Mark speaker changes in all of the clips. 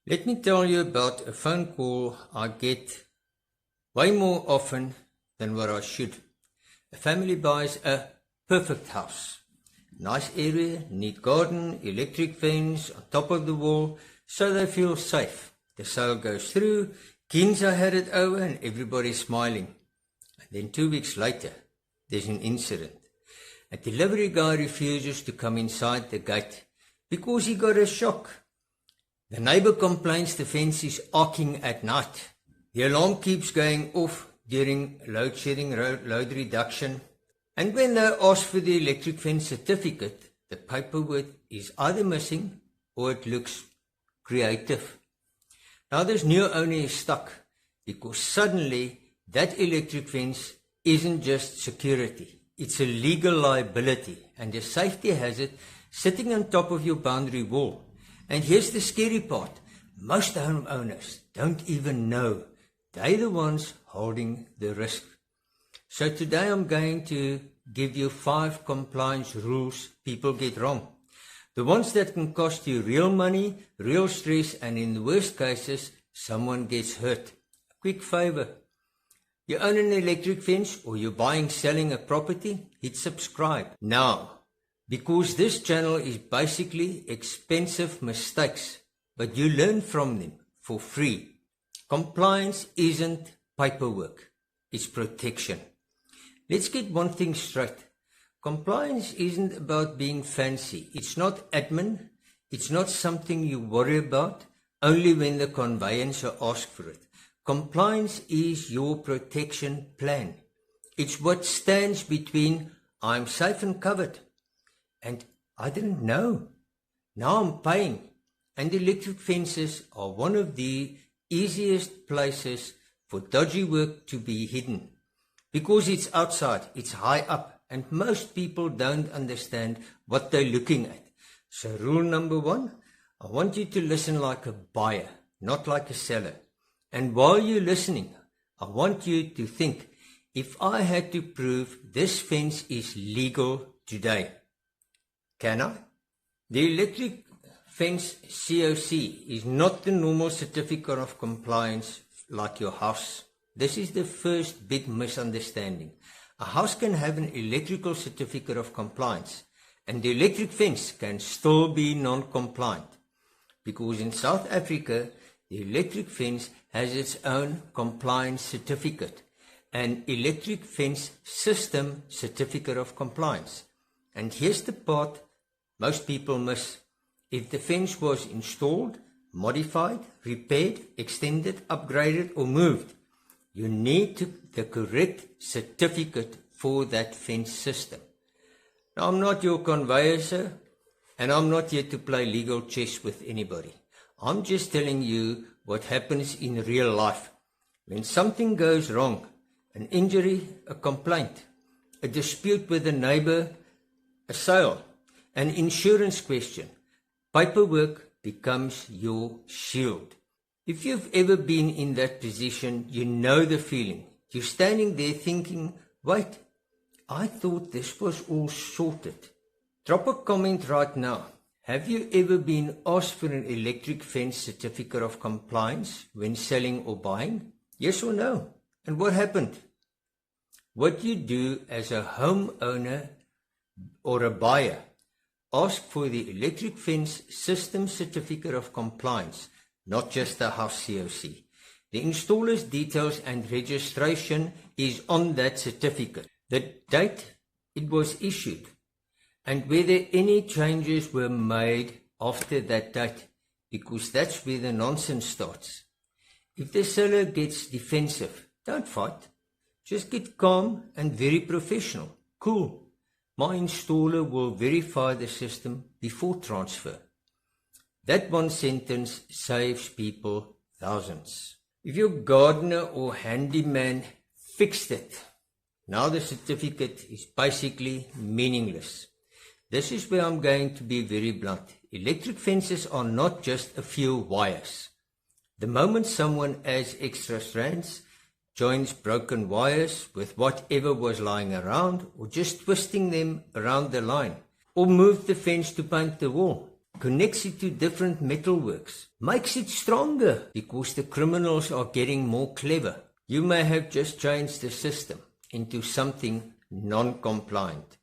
Speaker 1: Let me tell you about a phone call I get way more often than what I should. A family buys a perfect house. Nice area, neat garden, electric fence on top of the wall, so they feel safe. The sale goes through, kins are handed over and everybody's smiling. And then 2 weeks later, there's an incident. A delivery guy refuses to come inside the gate because he got a shock. The neighbour complains the fence is arcing at night. The alarm keeps going off during load shedding, load reduction. And when they ask for the electric fence certificate, the paperwork is either missing or it looks creative. Now this new owner is stuck because suddenly that electric fence isn't just security. It's a legal liability and a safety hazard sitting on top of your boundary wall. And here's the scary part. Most homeowners don't even know. They're the ones holding the risk. So today I'm going to give you 5 compliance rules people get wrong. The ones that can cost you real money, real stress, and in the worst cases, someone gets hurt. A quick favor. You own an electric fence or you're buying, selling a property, hit subscribe now. Because this channel is basically expensive mistakes, but you learn from them for free. Compliance isn't paperwork, it's protection. Let's get one thing straight. Compliance isn't about being fancy. It's not admin. It's not something you worry about only when the conveyancer asks for it. Compliance is your protection plan. It's what stands between I'm safe and covered and I didn't know. Now I'm paying. And electric fences are one of the easiest places for dodgy work to be hidden. Because it's outside, it's high up, and most people don't understand what they're looking at. So rule number 1, I want you to listen like a buyer, not like a seller. And while you're listening, I want you to think, if I had to prove this fence is legal today, can I? The electric fence COC is not the normal certificate of compliance like your house. This is the first big misunderstanding. A house can have an electrical certificate of compliance and the electric fence can still be non-compliant. Because in South Africa, the electric fence has its own compliance certificate, an electric fence system certificate of compliance. And here's the part most people miss. If the fence was installed, modified, repaired, extended, upgraded or moved, you need the correct certificate for that fence system. Now, I'm not your conveyancer, and I'm not here to play legal chess with anybody. I'm just telling you what happens in real life. When something goes wrong, an injury, a complaint, a dispute with a neighbor, a sale, an insurance question, paperwork becomes your shield. If you've ever been in that position, you know the feeling. You're standing there thinking, wait, I thought this was all sorted. Drop a comment right now. Have you ever been asked for an electric fence certificate of compliance when selling or buying? Yes or no? And what happened? What you do as a homeowner or a buyer, ask for the electric fence system certificate of compliance, not just the house COC. The installer's details and registration is on that certificate. The date it was issued and whether any changes were made after that date, because that's where the nonsense starts. If the seller gets defensive, don't fight. Just get calm and very professional. Cool. My installer will verify the system before transfer. That one sentence saves people thousands. If your gardener or handyman fixed it, now the certificate is basically meaningless. This is where I'm going to be very blunt. Electric fences are not just a few wires. The moment someone adds extra strands, joins broken wires with whatever was lying around, or just twisting them around the line, or move the fence to paint the wall, connects it to different metalworks, makes it stronger because the criminals are getting more clever. You may have just changed the system into something non-compliant.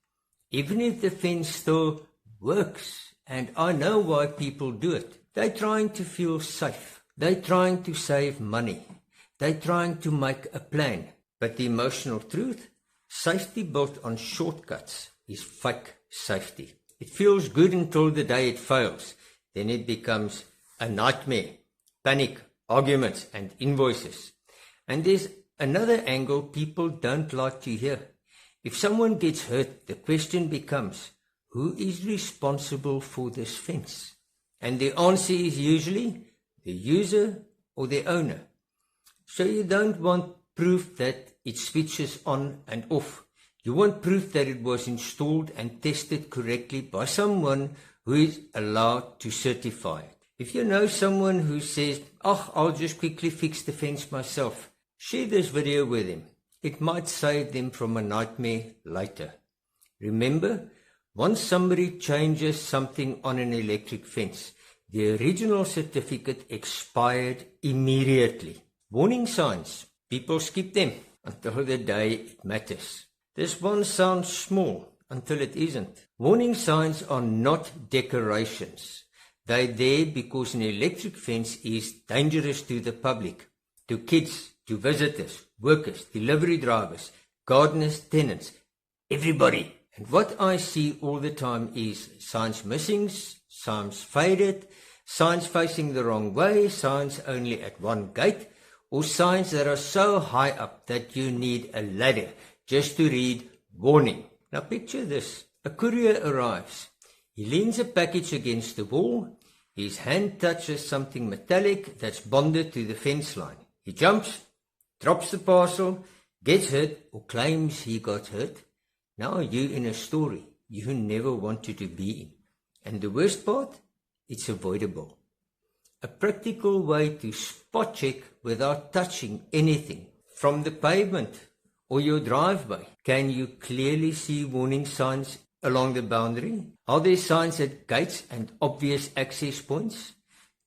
Speaker 1: Even if the fence still works, and I know why people do it, they're trying to feel safe. They're trying to save money. They're trying to make a plan. But the emotional truth, safety built on shortcuts is fake safety. It feels good until the day it fails. Then it becomes a nightmare, panic, arguments, and invoices. And there's another angle people don't like to hear. If someone gets hurt, the question becomes, who is responsible for this fence? And the answer is usually the user or the owner. So you don't want proof that it switches on and off. You want proof that it was installed and tested correctly by someone who is allowed to certify it. If you know someone who says, I'll just quickly fix the fence myself, share this video with him. It might save them from a nightmare later. Remember, once somebody changes something on an electric fence, the original certificate expired immediately. Warning signs, people skip them until the day it matters. This one sounds small until it isn't. Warning signs are not decorations. They're there because an electric fence is dangerous to the public, to kids, to visitors, workers, delivery drivers, gardeners, tenants, everybody. And what I see all the time is signs missing, signs faded, signs facing the wrong way, signs only at one gate, or signs that are so high up that you need a ladder just to read warning. Now picture this. A courier arrives. He leans a package against the wall. His hand touches something metallic that's bonded to the fence line. He jumps, drops the parcel, gets hurt or claims he got hurt. Now you're in a story you never wanted to be in. And the worst part? It's avoidable. A practical way to spot check without touching anything. From the pavement or your driveway, can you clearly see warning signs along the boundary? Are there signs at gates and obvious access points?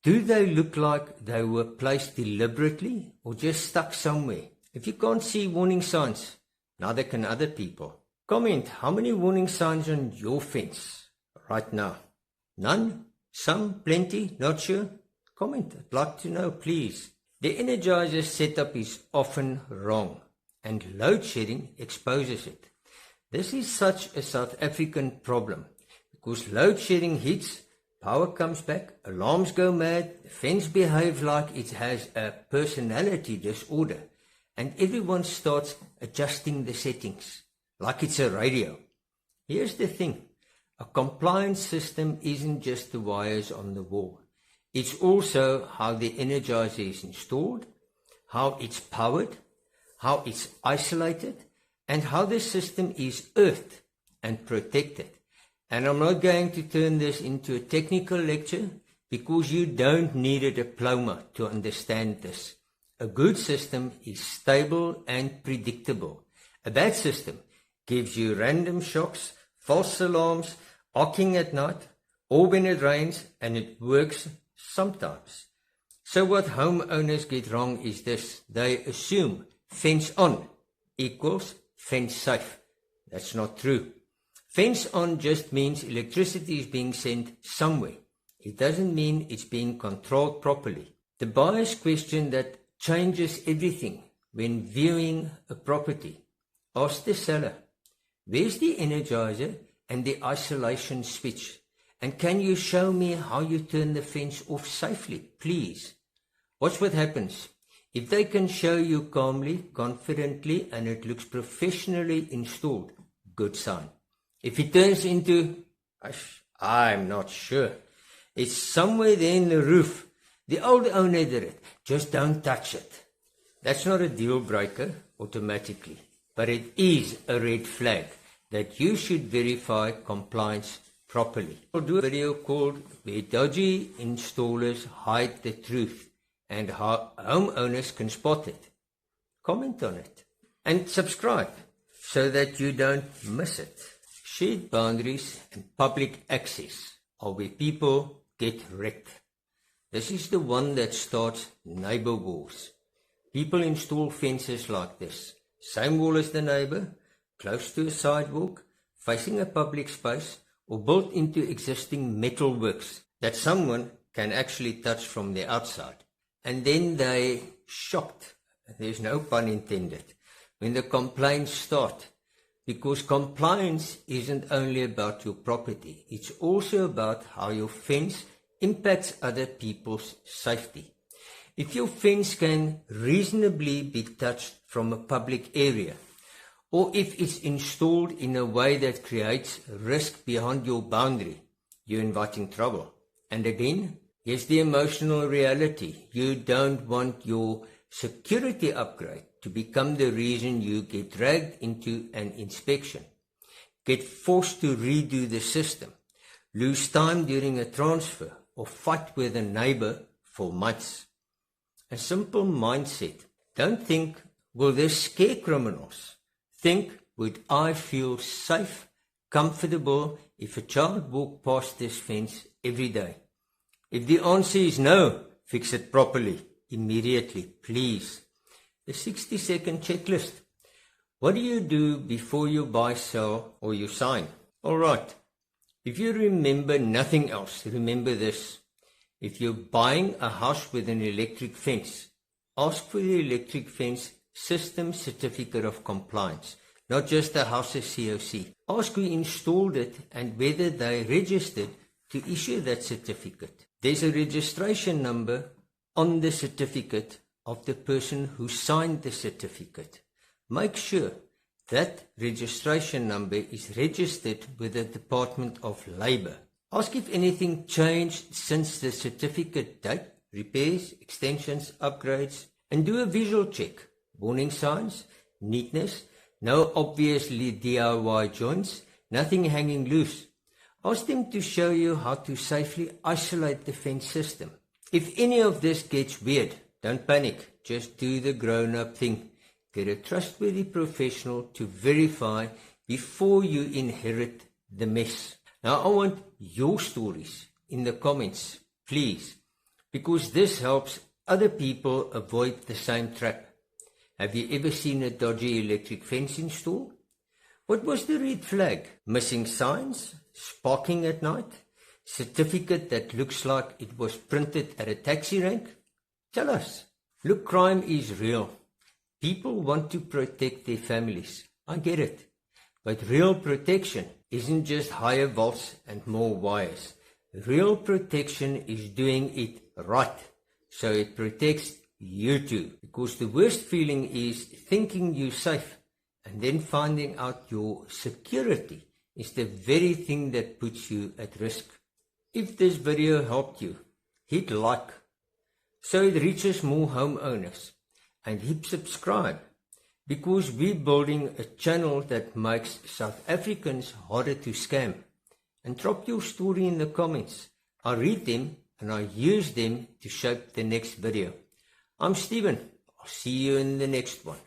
Speaker 1: Do they look like they were placed deliberately or just stuck somewhere? If you can't see warning signs, neither can other people. Comment how many warning signs on your fence right now. None? Some? Plenty? Not sure? Comment. I'd like to know, please. The Energiser setup is often wrong, and load shedding exposes it. This is such a South African problem, because load shedding hits, power comes back, alarms go mad, the fence behaves like it has a personality disorder, and everyone starts adjusting the settings, like it's a radio. Here's the thing, a compliance system isn't just the wires on the wall. It's also how the Energizer is installed, how it's powered, how it's isolated, and how the system is earthed and protected. And I'm not going to turn this into a technical lecture because you don't need a diploma to understand this. A good system is stable and predictable. A bad system gives you random shocks, false alarms, arcing at night, or when it rains, and it works sometimes. So what homeowners get wrong is this. They assume fence on equals fence safe. That's not true. Fence on just means electricity is being sent somewhere. It doesn't mean it's being controlled properly. The bias question that changes everything when viewing a property. Ask the seller, where's the Energizer and the isolation switch? And can you show me how you turn the fence off safely, please? Watch what happens. If they can show you calmly, confidently, and it looks professionally installed, good sign. If it turns into, I'm not sure, it's somewhere there in the roof, the old owner did it, just don't touch it. That's not a deal breaker automatically, but it is a red flag that you should verify compliance properly. I'll do a video called Where Dodgy Installers Hide the Truth and how homeowners can spot it. Comment on it and subscribe so that you don't miss it. Shared boundaries and public access are where people get wrecked. This is the one that starts neighbour wars. People install fences like this. Same wall as the neighbour, close to a sidewalk, facing a public space, or built into existing metal works that someone can actually touch from the outside. And then they shocked, there's no pun intended, when the complaints start. Because compliance isn't only about your property, it's also about how your fence impacts other people's safety. If your fence can reasonably be touched from a public area, or if it's installed in a way that creates risk beyond your boundary, you're inviting trouble. And again, here's the emotional reality. You don't want your security upgrade to become the reason you get dragged into an inspection, get forced to redo the system, lose time during a transfer, or fight with a neighbour for months. A simple mindset. Don't think, will this scare criminals? Think, would I feel safe, comfortable if a child walked past this fence every day? If the answer is no, fix it properly, immediately, please. The 60-second checklist. What do you do before you buy, sell, or you sign? Alright, if you remember nothing else, remember this. If you're buying a house with an electric fence, ask for the electric fence system certificate of compliance, not just the house's COC. Ask who installed it and whether they registered to issue that certificate. There's a registration number on the certificate of the person who signed the certificate. Make sure that registration number is registered with the Department of Labour. Ask if anything changed since the certificate date, repairs, extensions, upgrades, and do a visual check. Warning signs, neatness, no obviously DIY joints, nothing hanging loose. Ask them to show you how to safely isolate the fence system. If any of this gets weird, don't panic, just do the grown-up thing. Get a trustworthy professional to verify before you inherit the mess. Now I want your stories in the comments, please, because this helps other people avoid the same trap. Have you ever seen a dodgy electric fence installed? What was the red flag? Missing signs? Sparking at night? Certificate that looks like it was printed at a taxi rank? Tell us. Look, crime is real. People want to protect their families. I get it. But real protection isn't just higher volts and more wires. Real protection is doing it right, so it protects you too. Because the worst feeling is thinking you're safe and then finding out your security is the very thing that puts you at risk. If this video helped you, hit like so it reaches more homeowners, and hit subscribe, because we're building a channel that makes South Africans harder to scam. And drop your story in the comments. I read them and I use them to shape the next video. I'm Stephen. I'll see you in the next one.